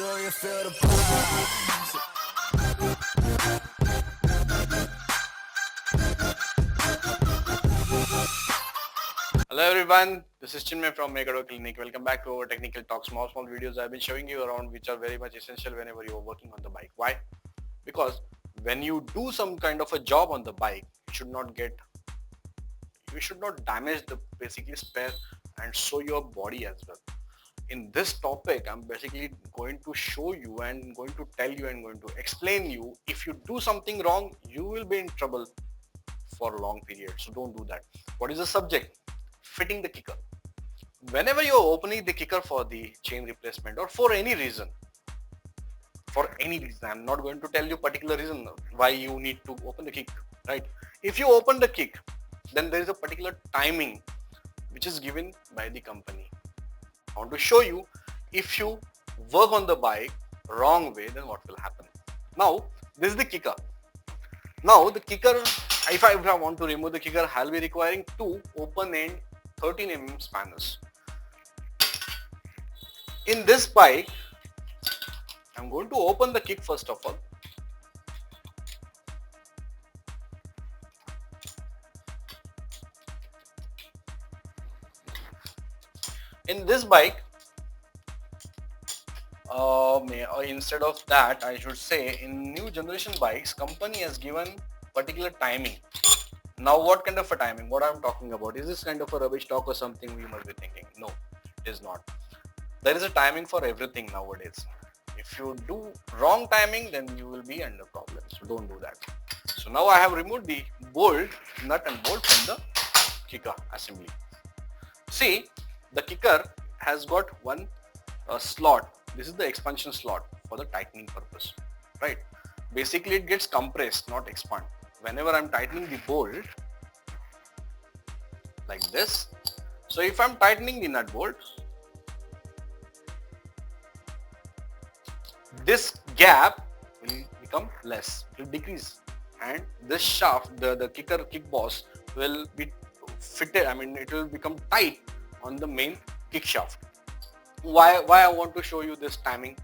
Do you feel the vibes? Hello everyone, this is Chinmay from Megado Clinic. Welcome back to our technical talk. Small videos I've been showing you around which are very much essential whenever you are working on the bike. Why? Because when you do some kind of a job on the bike, you should not damage the basically spare and show your body as well. In this topic, I'm basically going to show you and going to tell you and going to explain you if you do something wrong, you will be in trouble for a long period. So don't do that. What is the subject? Fitting the kicker. Whenever you're opening the kicker for the chain replacement or for any reason, I'm not going to tell you particular reason why you need to open the kick, right? If you open the kick, then there is a particular timing which is given by the company. I want to show you if you work on the bike wrong way, then what will happen. Now, this is the kicker. Now, the kicker, if I want to remove the kicker, I'll be requiring two open end 13 mm spanners. In this bike, I'm going to open the kick first of all. In this bike, instead of that, I should say in new generation bikes, company has given particular timing. Now what kind of a timing? What I'm talking about? Is this kind of a rubbish talk or something we must be thinking? No, it is not. There is a timing for everything nowadays. If you do wrong timing, then you will be under problems. So don't do that. So now I have removed the nut and bolt from the kicker assembly. See, the kicker has got one slot. This is the expansion slot for the tightening purpose, right? Basically it gets compressed, not expand. Whenever I'm tightening the bolt like this, so if I'm tightening the nut bolt, this gap will become less, it will decrease, and this shaft, the kick boss will be fitted, it will become tight on the main kick shaft. Why I want to show you this timing?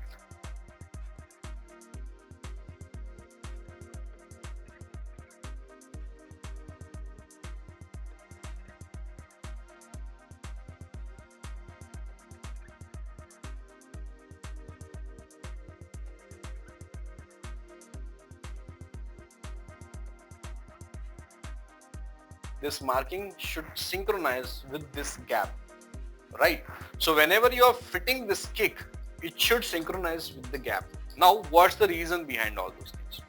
This marking should synchronize with this gap, right? So whenever you are fitting this kick, it should synchronize with the gap. Now what's the reason behind all those things?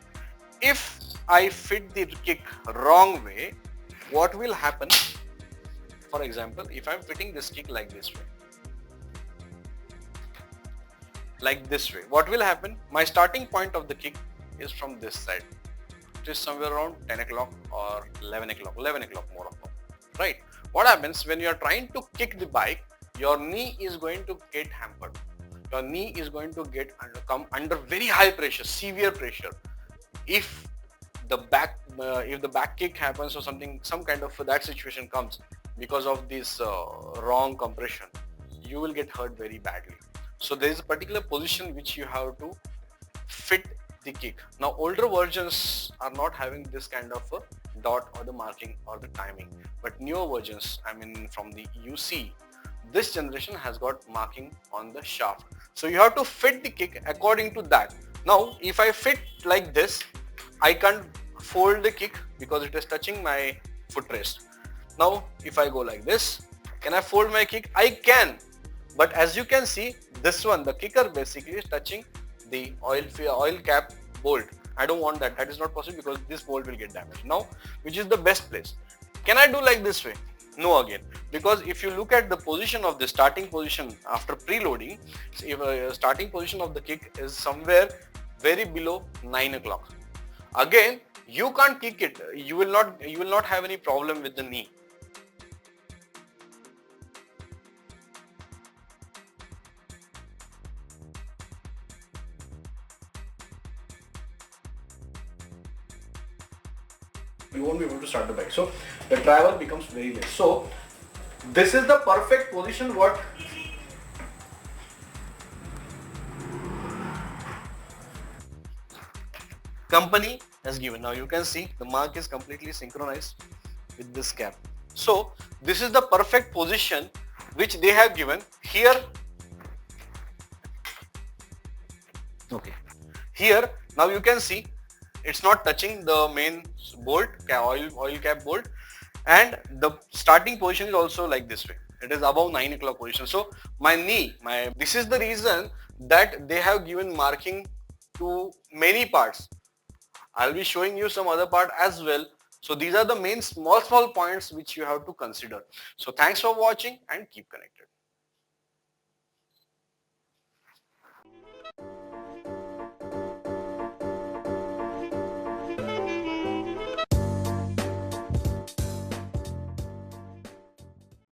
If I fit the kick wrong way, what will happen? For example, if I'm fitting this kick like this way, what will happen? My starting point of the kick is from this side. It is somewhere around 10 o'clock or 11 o'clock more of all, right? What happens when you are trying to kick the bike, your knee is going to get hampered. Your knee is going to come under very high pressure, severe pressure. If the back kick happens or some kind of that situation comes because of this wrong compression, you will get hurt very badly. So there is a particular position which you have to fit the kick. Now older versions are not having this kind of a dot or the marking or the timing, but newer versions, from the UC, this generation has got marking on the shaft. So you have to fit the kick according to that. Now if I fit like this, I can't fold the kick because it is touching my footrest. Now if I go like this, can I fold my kick? I can, but as you can see, this one, the kicker basically is touching the oil cap bolt. I don't want that. That is not possible because this bolt will get damaged. Now, which is the best place? Can I do like this way? No again, because if you look at the position of the starting position after preloading, if starting position of the kick is somewhere very below 9 o'clock. Again, you can't kick it. You will not have any problem with the knee. You won't be able to start the bike. So the travel becomes very less. So this is the perfect position what company has given. Now you can see the mark is completely synchronized with this cap. So this is the perfect position which they have given here. Okay. Here now you can see it's not touching the main bolt, oil cap bolt, and the starting position is also like this way. It is above 9 o'clock position. So my knee, this is the reason that they have given marking to many parts. I'll be showing you some other part as well. So these are the main small points which you have to consider. So thanks for watching and keep connected.